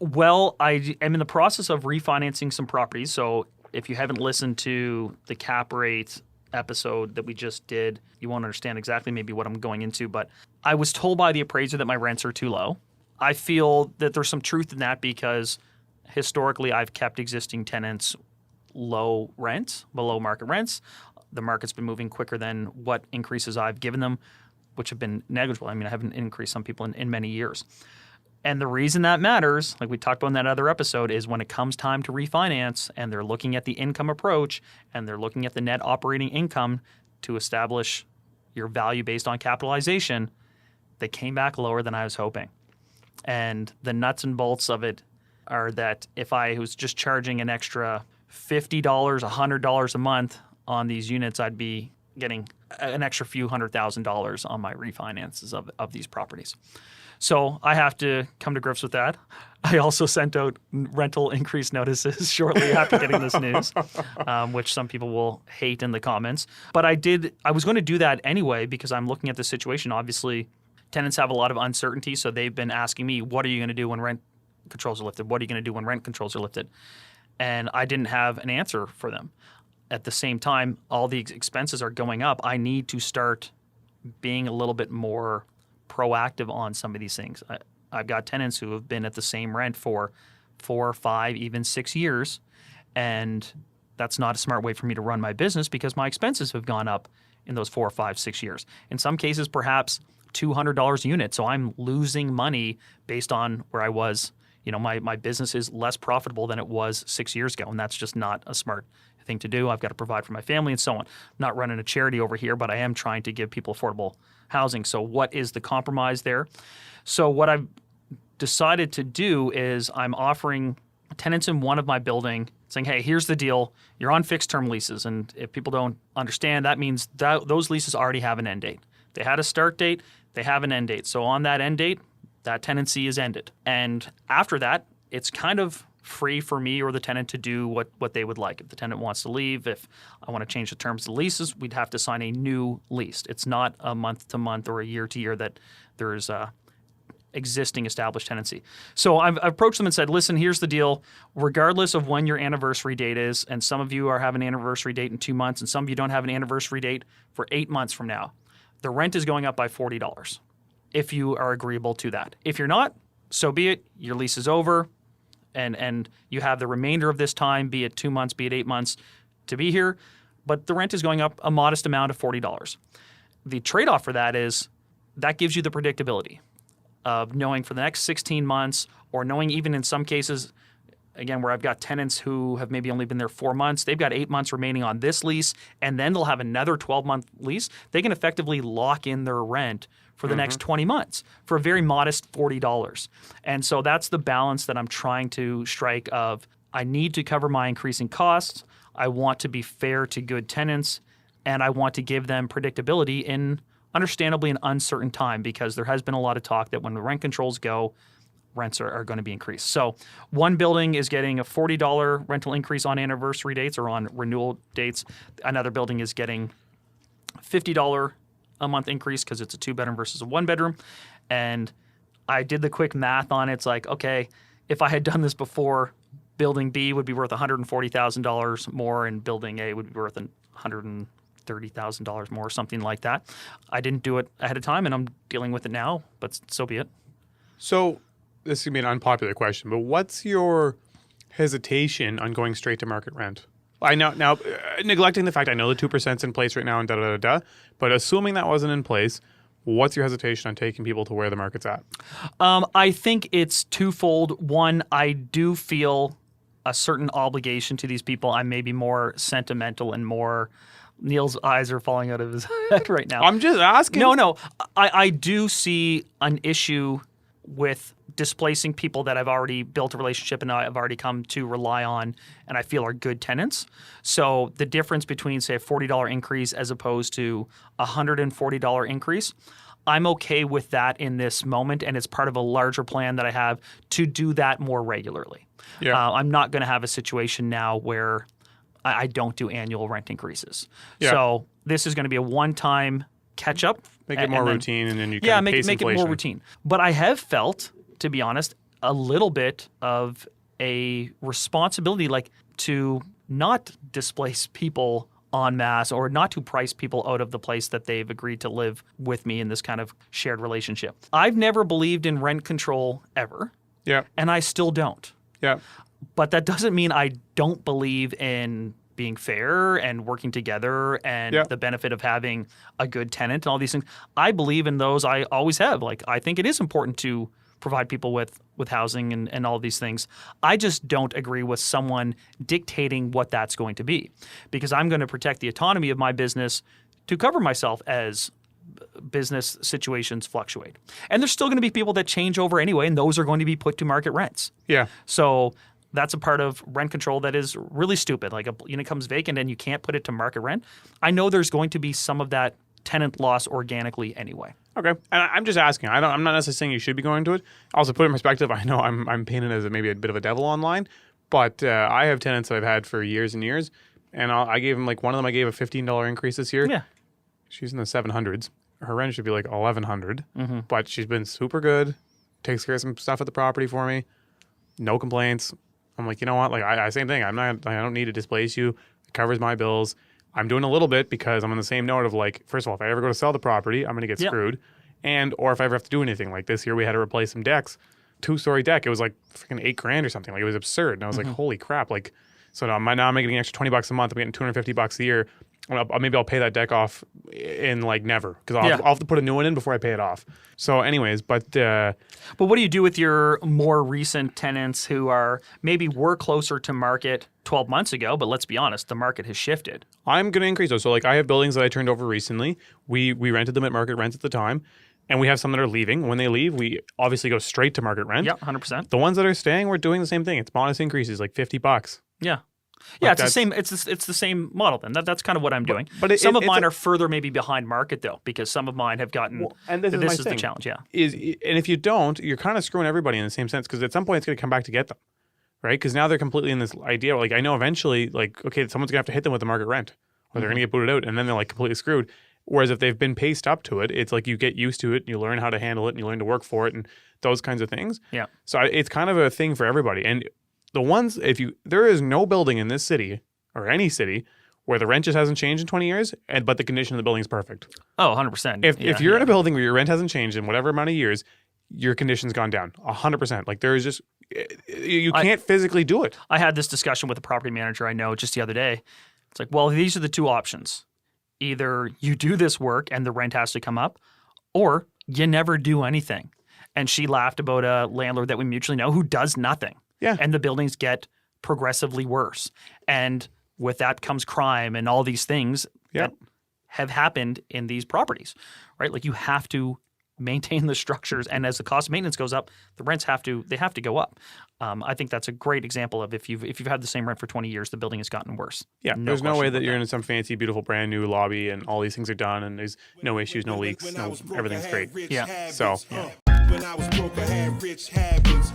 Well, I am in the process of refinancing some properties. So if you haven't listened to the cap rate episode that we just did, you won't understand exactly maybe what I'm going into. But I was told by the appraiser that my rents are too low. I feel that there's some truth in that because historically I've kept existing tenants low rent, below market rents. The market's been moving quicker than what increases I've given them, which have been negligible. I mean, I haven't increased some people in many years. And the reason that matters, like we talked about in that other episode, is when it comes time to refinance and they're looking at the income approach and they're looking at the net operating income to establish your value based on capitalization, they came back lower than I was hoping. And the nuts and bolts of it are that if I was just charging an extra $50, $100 a month on these units, I'd be getting an extra few $100,000 on my refinances of these properties. So I have to come to grips with that. I also sent out rental increase notices shortly after getting this news, which some people will hate in the comments. But I was going to do that anyway because I'm looking at the situation. Obviously, tenants have a lot of uncertainty, so they've been asking me, what are you going to do when rent controls are lifted? What are you going to do when rent controls are lifted? And I didn't have an answer for them. At the same time, all the expenses are going up. I need to start being a little bit more proactive on some of these things. I've got tenants who have been at the same rent for 4, 5, even 6 years, and that's not a smart way for me to run my business because my expenses have gone up in those 4, 5, 6 years. In some cases, perhaps $200 a unit. So I'm losing money based on where I was. You know, my business is less profitable than it was 6 years ago, and that's just not a smart thing to do. I've got to provide for my family and so on. I'm not running a charity over here, but I am trying to give people affordable housing. So what is the compromise there? So what I've decided to do is I'm offering tenants in one of my building saying, hey, here's the deal. You're on fixed term leases. And if people don't understand, that means that those leases already have an end date. They had a start date. They have an end date. So on that end date, that tenancy is ended. And after that, it's kind of free for me or the tenant to do what they would like. If the tenant wants to leave, if I want to change the terms of the leases, we'd have to sign a new lease. It's not a month-to-month or a year-to-year that there's existing established tenancy. So I've approached them and said, listen, here's the deal. Regardless of when your anniversary date is, and some of you are having an anniversary date in 2 months, and some of you don't have an anniversary date for 8 months from now, the rent is going up by $40 if you are agreeable to that. If you're not, so be it. Your lease is over. And you have the remainder of this time, be it 2 months, be it 8 months, to be here. But the rent is going up a modest amount of $40. The trade-off for that is that gives you the predictability of knowing for the next 16 months or knowing even in some cases, again, where I've got tenants who have maybe only been there 4 months, they've got 8 months remaining on this lease, and then they'll have another 12-month lease. They can effectively lock in their rent for the next 20 months for a very modest $40. And so that's the balance that I'm trying to strike of I need to cover my increasing costs, I want to be fair to good tenants, and I want to give them predictability in understandably an uncertain time because there has been a lot of talk that when the rent controls go, rents are going to be increased. So one building is getting a $40 rental increase on anniversary dates or on renewal dates. Another building is getting $50 a month increase because it's a 2-bedroom versus a 1-bedroom. And I did the quick math on it. It's like, okay, if I had done this before, building B would be worth $140,000 more and building A would be worth $130,000 more, something like that. I didn't do it ahead of time and I'm dealing with it now, but so be it. So this is going to be an unpopular question, but what's your hesitation on going straight to market rent? I know now, neglecting the fact I know the 2%'s in place right now and da-da-da-da, but assuming that wasn't in place, what's your hesitation on taking people to where the market's at? I think it's twofold. One, I do feel a certain obligation to these people. I may be more sentimental and more... Neal's eyes are falling out of his head right now. I'm just asking. No. I do see an issue with displacing people that I've already built a relationship and I've already come to rely on and I feel are good tenants. So the difference between, say, a $40 increase as opposed to a $140 increase, I'm okay with that in this moment, and it's part of a larger plan that I have to do that more regularly. Yeah. I'm not going to have a situation now where I don't do annual rent increases. Yeah. So this is going to be a one-time catch-up. Make it more routine, and then you can pace make it more routine. But I have felt, to be honest, a little bit of a responsibility, like to not displace people en masse or not to price people out of the place that they've agreed to live with me in this kind of shared relationship. I've never believed in rent control ever. Yeah. And I still don't. Yeah. But that doesn't mean I don't believe in being fair and working together and the benefit of having a good tenant and all these things. I believe in those. I always have. Like, I think it is important to provide people with housing and all these things. I just don't agree with someone dictating what that's going to be, because I'm going to protect the autonomy of my business to cover myself as business situations fluctuate. And there's still going to be people that change over anyway, and those are going to be put to market rents. Yeah. So that's a part of rent control that is really stupid. Like a unit comes vacant and you can't put it to market rent. I know there's going to be some of that tenant loss organically anyway. Okay. And I'm just asking. I'm not necessarily saying you should be going to it. Also, put in perspective, I know I'm painted as maybe a bit of a devil online, but I have tenants that I've had for years and years, and I gave them, like, one of them I gave a $15 increase this year. Yeah. She's in the 700s. Her rent should be like 1,100, but she's been super good. Takes care of some stuff at the property for me. No complaints. I'm like, you know what? Like, I same thing. I don't need to displace you. It covers my bills. I'm doing a little bit because I'm on the same note of, like, first of all, if I ever go to sell the property, I'm going to get screwed. Or if I ever have to do anything, like this year we had to replace some decks, 2-story deck. It was like freaking $8,000 or something. Like, it was absurd. And I was like, holy crap. Like, so now I'm getting an extra $20 a month. I'm getting $250 a year. Maybe I'll pay that deck off in, like, never, because I'll have to put a new one in before I pay it off. So anyways, but what do you do with your more recent tenants who were closer to market 12 months ago, but let's be honest, the market has shifted? I'm going to increase those. So, like, I have buildings that I turned over recently. We rented them at market rents at the time, and we have some that are leaving. When they leave, we obviously go straight to market rent. Yeah, 100%. The ones that are staying, we're doing the same thing. It's bonus increases, like $50. Yeah. Yeah, it's the same. It's the same model. Then that's kind of what I'm doing. But some of mine are further maybe behind market though, because some of mine have gotten. And this is the challenge. Yeah. And if you don't, you're kind of screwing everybody in the same sense, because at some point it's going to come back to get them, right? Because now they're completely in this idea. Like, I know eventually, like, okay, someone's going to have to hit them with the market rent, or they're going to get booted out, and then they're, like, completely screwed. Whereas if they've been paced up to it, it's like you get used to it, and you learn how to handle it, and you learn to work for it, and those kinds of things. Yeah. So it's kind of a thing for everybody. And the ones, there is no building in this city or any city where the rent just hasn't changed in 20 years, but the condition of the building is perfect. Oh, 100%. If you're in a building where your rent hasn't changed in whatever amount of years, your condition's gone down 100%. Like, there is just, you can't physically do it. I had this discussion with a property manager I know just the other day. It's like, well, these are the two options. Either you do this work and the rent has to come up, or you never do anything. And she laughed about a landlord that we mutually know who does nothing. Yeah. And the buildings get progressively worse. And with that comes crime and all these things that have happened in these properties, right? Like, you have to maintain the structures, and as the cost of maintenance goes up, the rents have to go up. I think that's a great example of if you've had the same rent for 20 years, the building has gotten worse. Yeah, there's no way that you're in some fancy, beautiful, brand new lobby and all these things are done and there's no issues, no leaks, everything's great. Yeah. So. When I was broke, I had rich habits.